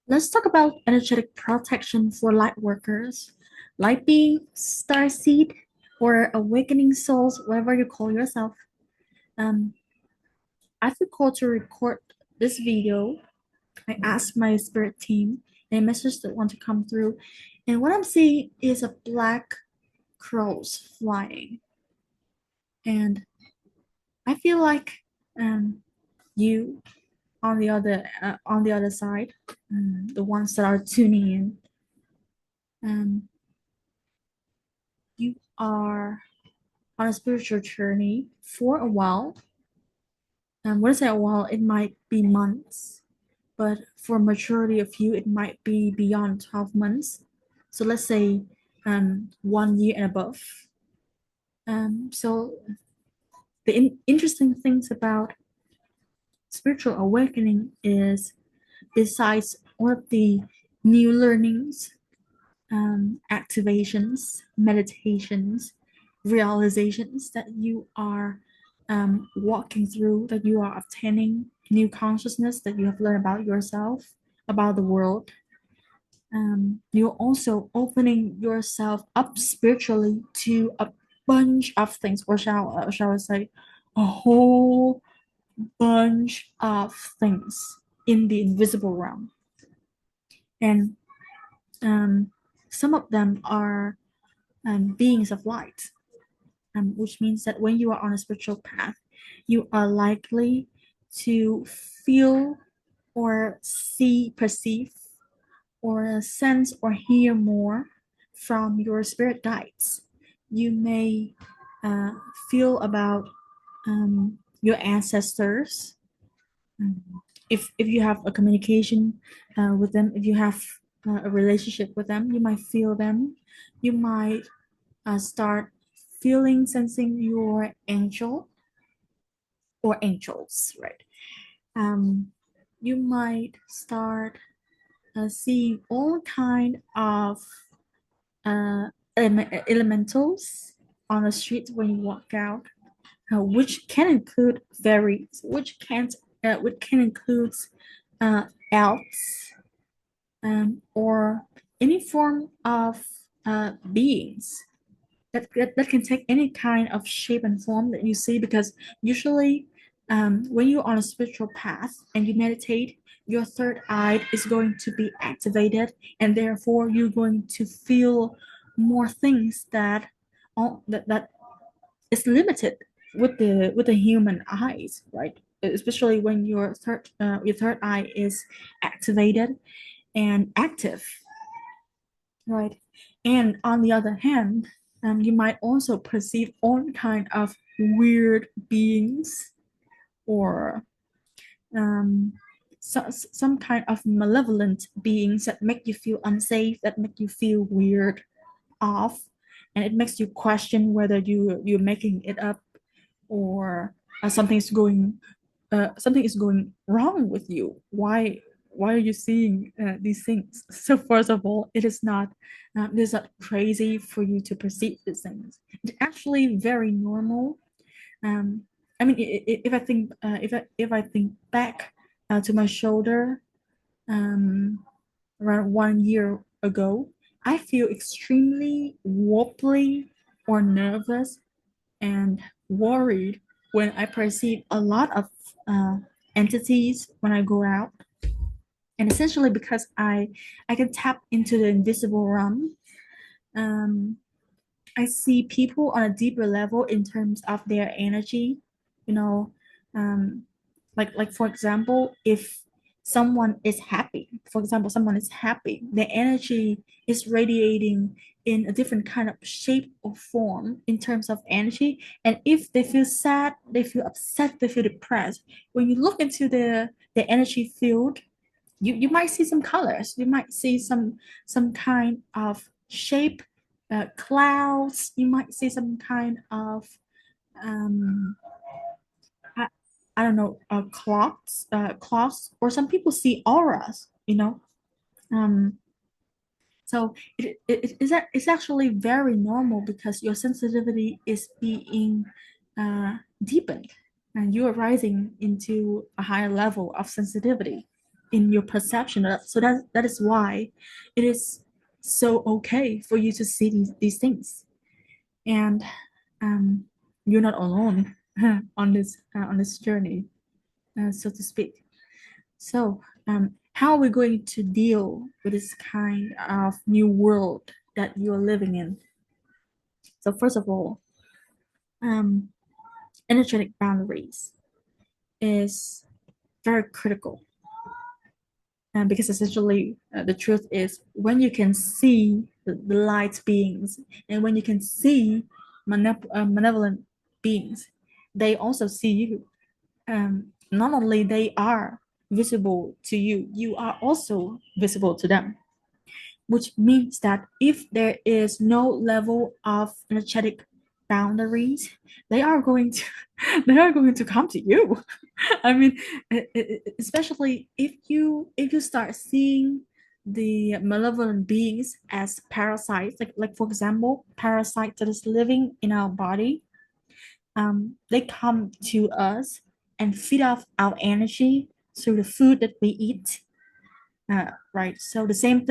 Let's talk about energetic protection for light workers, light being, star seed, or awakening souls, whatever you call yourself. Um, I feel called to record this video. I asked my spirit team a message that want to come through, and what I'm seeing is a black crows flying, and I feel like you on the other side, the ones that are tuning in. Um, you are on a spiritual journey for a while. And when I say a while, it might be months, but for a majority of you, it might be beyond 12 months. So let's say 1 year and above. So the interesting things about spiritual awakening is besides all of the new learnings, activations, meditations, realizations that you are walking through, that you are obtaining new consciousness that you have learned about yourself, about the world. You're also opening yourself up spiritually to a bunch of things, or shall I say, a whole bunch of things in the invisible realm, and um, some of them are beings of light, which means that when you are on a spiritual path, you are likely to feel or see, perceive, or sense or hear more from your spirit guides. You may uh, feel about your ancestors. Um, if you have a communication with them, if you have a relationship with them, you might feel them. You might start feeling, sensing your angel or angels, right? Um, you might start seeing all kind of elementals on the street when you walk out, which can include which can include uh, elves, or any form of beings that can take any kind of shape and form that you see, because usually when you're on a spiritual path and you meditate, your third eye is going to be activated, and therefore you're going to feel more things that is limited with the human eyes, right? Especially when your third eye is activated and active, right? And on the other hand, you might also perceive all kind of weird beings, or um, some kind of malevolent beings that make you feel unsafe, that make you feel weird off, and it makes you question whether you're making it up, or something is going wrong with you. Why are you seeing these things? So first of all, it is not crazy for you to perceive these things. It's actually very normal. um I mean, if I think if I think back to my shoulder, um around 1 year ago, I feel extremely wobbly or nervous and worried when I perceive a lot of uh, entities when I go out. And essentially because I can tap into the invisible realm. Um, I see people on a deeper level in terms of their energy. You know, um, like for example, if someone is happy, their energy is radiating in a different kind of shape or form in terms of energy. And if they feel sad, they feel upset, they feel depressed. When you look into the energy field, you might see some colors. You might see some kind of shape, clouds. You might see some kind of um, I, I don't know, cloths, or some people see auras. Um, so it's actually very normal because your sensitivity is being deepened, and you are rising into a higher level of sensitivity. in your perception. So that is why it is so okay for you to see these things. And um, you're not alone on this journey, so to speak. So, how are we going to deal with this kind of new world that you're living in? So, first of all, um, energetic boundaries is very critical, because essentially the truth is when you can see the light beings and when you can see malevolent beings, they also see you. Not only they are visible to you, you are also visible to them, which means that if there is no level of energetic boundaries, they are going to they are going to come to you. I mean, especially if you start seeing the malevolent beings as parasites, like for example, parasites that is living in our body, they come to us and feed off our energy through the food that we eat. Right. So the same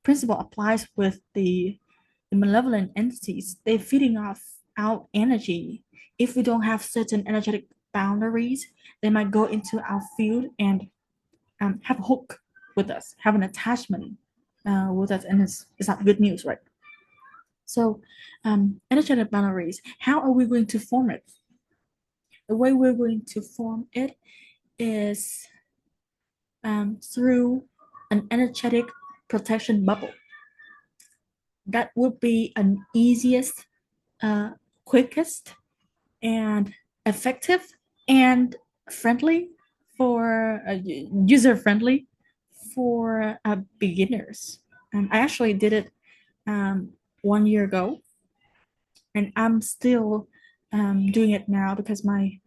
principle applies with the malevolent entities. They're feeding off our energy. If we don't have certain energetic boundaries, they might go into our field and have a hook with us, have an attachment with us, and it's not good news, right? So, energetic boundaries. How are we going to form it? The way we're going to form it is through an energetic protection bubble. That would be an easiest, quickest, and effective and friendly for user friendly for beginners. I actually did it 1 year ago, and I'm still doing it now because my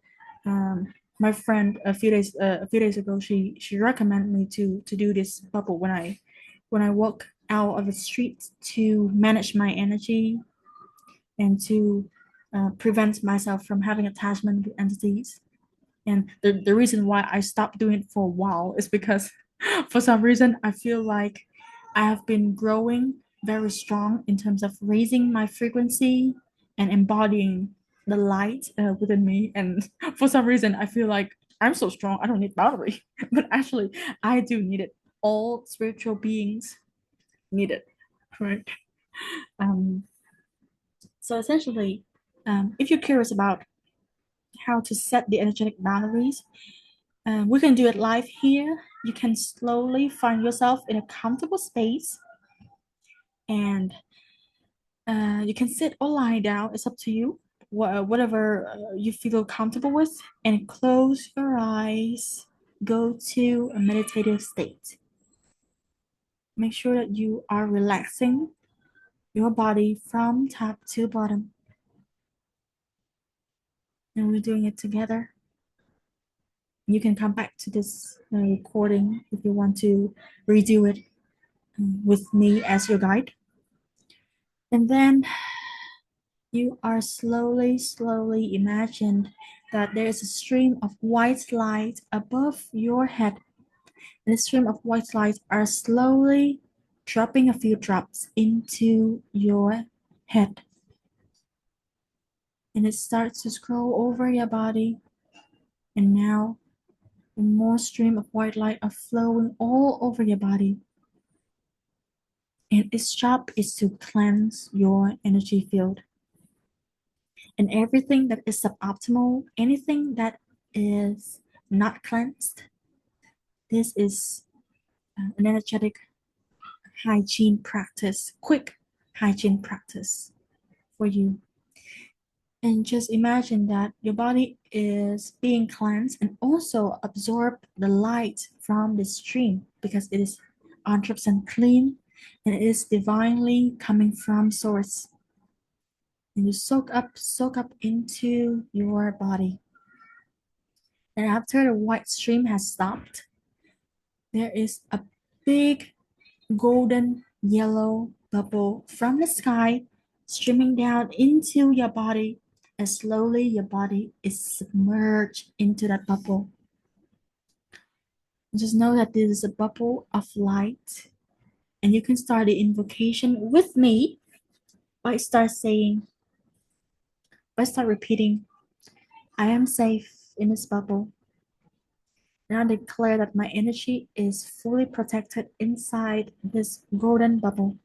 friend a few days ago she recommended me to do this bubble when I walk out of the street to manage my energy and to prevent myself from having attachment to entities. And the reason why I stopped doing it for a while is because for some reason I feel like I have been growing very strong in terms of raising my frequency and embodying the light within me. And for some reason I feel like I'm so strong, I don't need boundary. But actually, I do need it. All spiritual beings need it, right? Um, so essentially, if you're curious about how to set the energetic boundaries, we can do it live here. You can slowly find yourself in a comfortable space, and you can sit or lie down. It's up to you. Whatever you feel comfortable with, and close your eyes. Go to a meditative state. Make sure that you are relaxing your body from top to bottom, and we're doing it together. You can come back to this recording if you want to redo it with me as your guide. And then you are slowly imagine that there is a stream of white light above your head. And the stream of white light are slowly dropping a few drops into your head. And it starts to scroll over your body. And now more stream of white light are flowing all over your body. And its job is to cleanse your energy field. And everything that is suboptimal, anything that is not cleansed, this is an energetic hygiene practice, quick hygiene practice for you. And just imagine that your body is being cleansed and also absorb the light from the stream because it is 100% clean and it is divinely coming from source. And you soak up into your body. And after the white stream has stopped, there is a big golden yellow bubble from the sky streaming down into your body, and slowly your body is submerged into that bubble. Just know that this is a bubble of light, and you can start the invocation with me by start saying, by start repeating, I am safe in this bubble. And I declare that my energy is fully protected inside this golden bubble.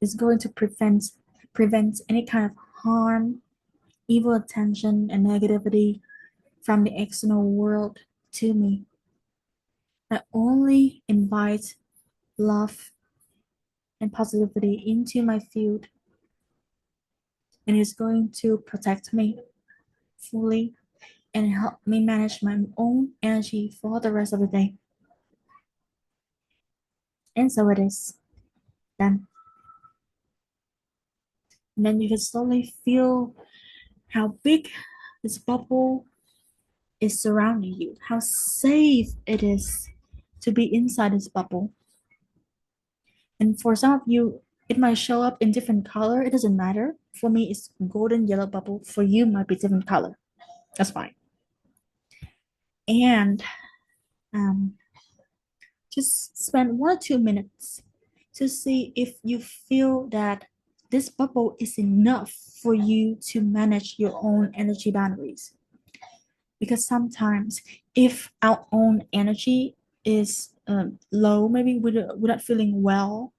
It's going to prevent any kind of harm, evil attention, and negativity from the external world to me. I only invite love and positivity into my field, and it's going to protect me fully and help me manage my own energy for the rest of the day. And so it is. Then, and then you can slowly feel how big this bubble is surrounding you, how safe it is to be inside this bubble. And for some of you, it might show up in different color. It doesn't matter. For me, it's golden yellow bubble. For you, might be different color. That's fine. And um, just spend 1 or 2 minutes to see if you feel that this bubble is enough for you to manage your own energy boundaries. Because sometimes, if our own energy is low, maybe we're not feeling well,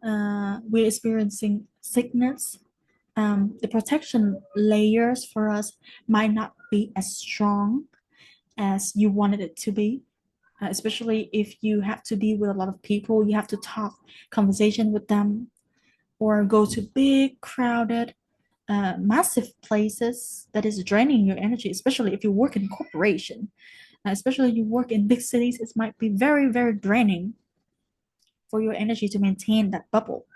we're experiencing sickness, the protection layers for us might not be as strong as you wanted it to be. Especially if you have to deal with a lot of people, you have to talk conversation with them, or go to big, crowded, massive places that is draining your energy. Especially if you work in corporation, especially you work in big cities, it might be very, very draining for your energy to maintain that bubble.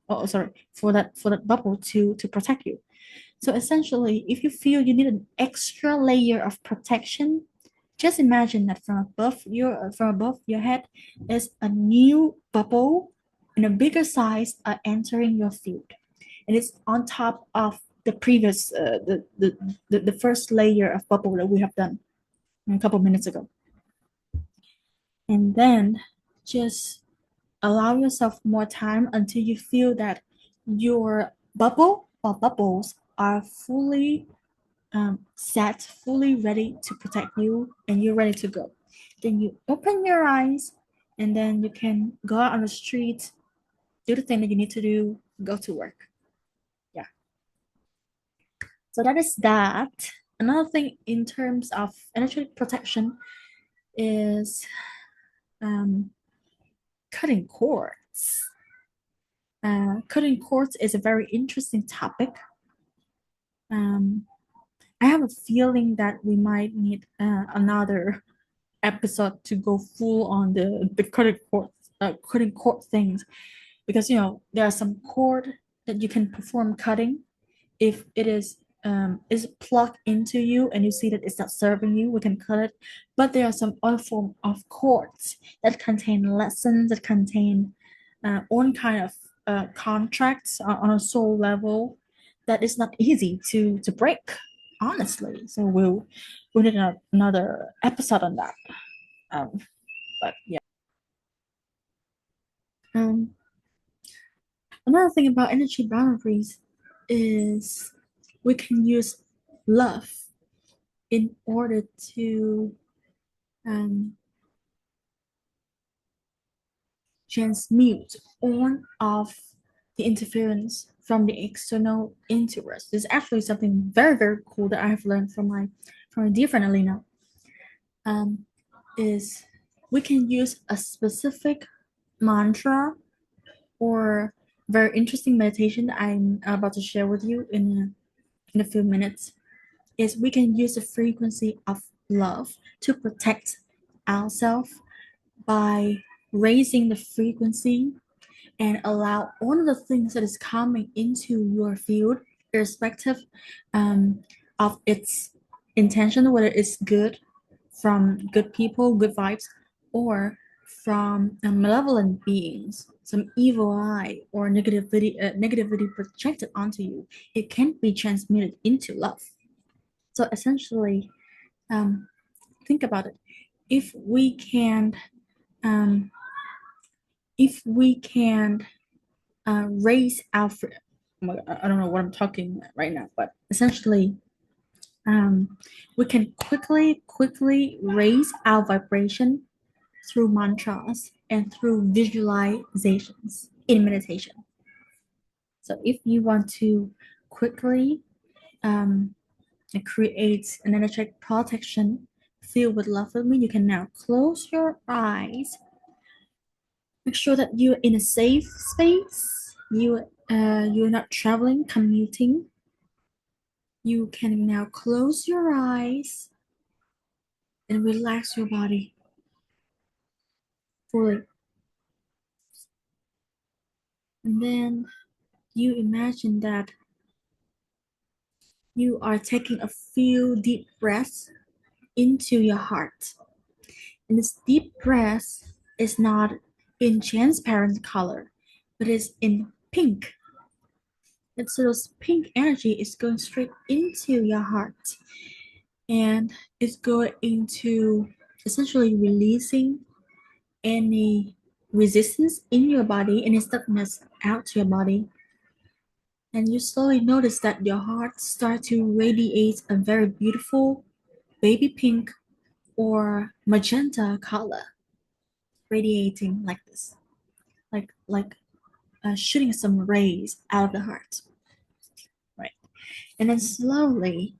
Oh, sorry, for that bubble to protect you. So essentially, if you feel you need an extra layer of protection, just imagine that from above your head is a new bubble in a bigger size entering your field, and it's on top of the previous the first layer of bubble that we have done a couple minutes ago. And then just allow yourself more time until you feel that your bubble or bubbles are fully set, fully ready to protect you, and you're ready to go. Then you open your eyes, and then you can go out on the street, do the thing that you need to do, go to work. Yeah. So that is that. Another thing in terms of energy protection is um, cutting cords. Cutting cords is a very interesting topic. Um, I have a feeling that we might need another episode to go full on the cutting cord things, because there are some cord that you can perform cutting if it is plugged into you and you see that it's not serving you. We can cut it, but there are some other form of cords that contain lessons, that contain own kind of contracts on a soul level that is not easy to break, honestly. So we'll need another episode on that. um, but yeah. Um, Another thing about energy boundaries is we can use love in order to um, transmute on off the interference from the external into us. This is actually something very, very cool that I have learned from a dear friend Alina. Um, is we can use a specific mantra or very interesting meditation that I'm about to share with you in a few minutes. Is we can use the frequency of love to protect ourselves by raising the frequency and allow all of the things that is coming into your field, irrespective of its intention, whether it's good from good people, good vibes, or from malevolent beings, some evil eye or negativity projected onto you. It can be transmitted into love. So essentially, think about it. if we can um, if we can raise our oh my God, I don't know what I'm talking right now, but essentially we can quickly raise our vibration through mantras and through visualizations in meditation. So if you want to quickly um, create an energetic protection filled with love with me, you can now close your eyes. Make sure that you're in a safe space. You're not traveling, commuting. You can now close your eyes and relax your body fully. And then you imagine that you are taking a few deep breaths into your heart. And this deep breath is not in transparent color, but is in pink. And so this pink energy is going straight into your heart and it's going into essentially releasing any resistance in your body, any stuckness out to your body. And you slowly notice that your heart starts to radiate a very beautiful baby pink or magenta color, radiating like this, like shooting some rays out of the heart, right? And then slowly,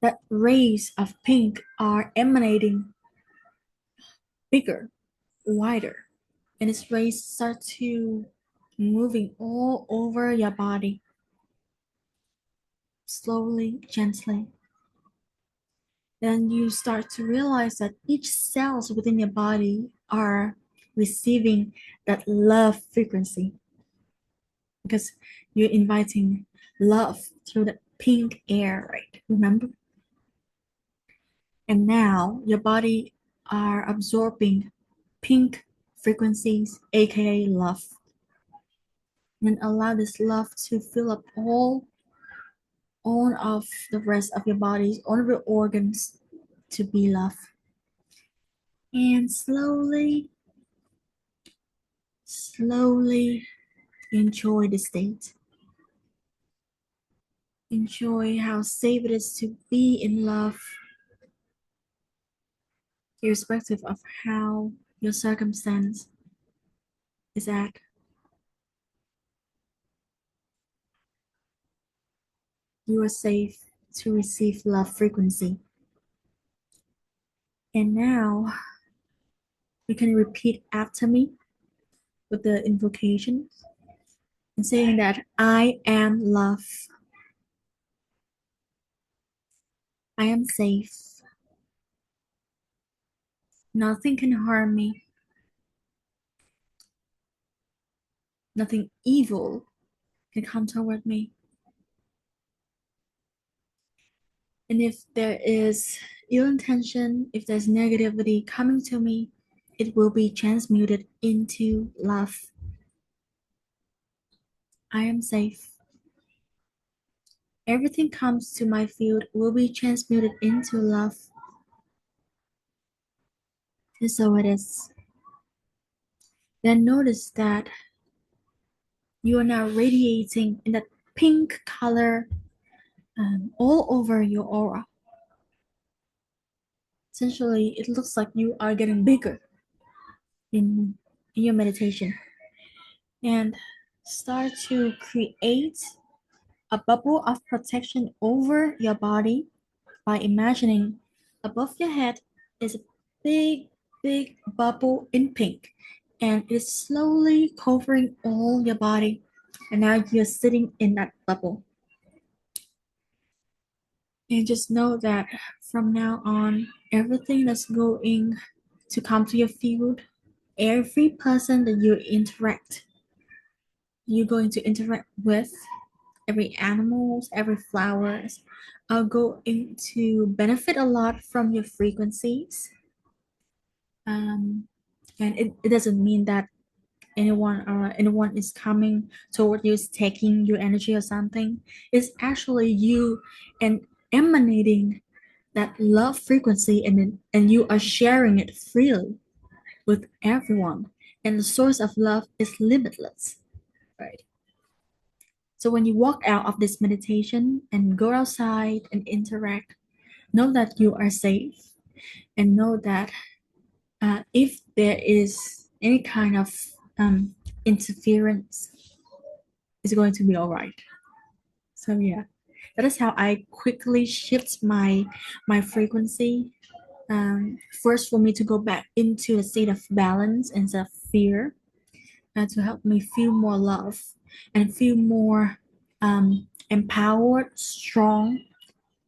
that rays of pink are emanating bigger, wider, and its rays start to moving all over your body, slowly, gently. Then you start to realize that each cells within your body are receiving that love frequency because you're inviting love through the pink air, right? Remember? And now your body are absorbing pink frequencies, aka love. And allow this love to fill up all of the rest of your body, all of your organs to be love. And slowly enjoy the state. Enjoy how safe it is to be in love, irrespective of how your circumstance is at. You are safe to receive love frequency. And now you can repeat after me with the invocation and saying that I am love. I am safe. Nothing can harm me. Nothing evil can come toward me. And if there is ill intention, if there's negativity coming to me, it will be transmuted into love. I am safe. Everything comes to my field will be transmuted into love. And so it is. Then notice that you are now radiating in that pink color all over your aura. Essentially, it looks like you are getting bigger in your meditation. And start to create a bubble of protection over your body by imagining above your head is a big bubble in pink and it's slowly covering all your body. And now you're sitting in that bubble. And just know that from now on, everything that's going to come to your field, every person that you're going to interact with, every animals, every flowers are going to benefit a lot from your frequencies. Um, and it doesn't mean that anyone is coming toward you, is taking your energy or something. It's actually you and emanating that love frequency, and you are sharing it freely with everyone. And the source of love is limitless, right? So when you walk out of this meditation and go outside and interact, know that you are safe, and know that if there is any kind of interference, it's going to be all right. So yeah, that is how I quickly shift my frequency. First, for me to go back into a state of balance instead of fear, to help me feel more love and feel more empowered, strong,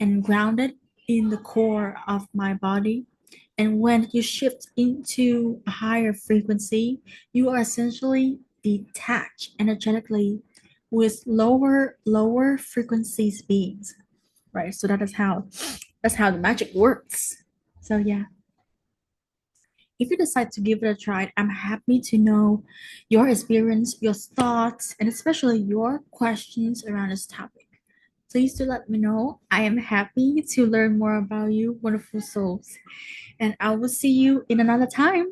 and grounded in the core of my body. And when you shift into a higher frequency, you are essentially detached energetically with lower frequencies beings, right? So that's how the magic works. So yeah, if you decide to give it a try, I'm happy to know your experience, your thoughts, and especially your questions around this topic. Please do let me know. I am happy to learn more about you, wonderful souls. And I will see you in another time.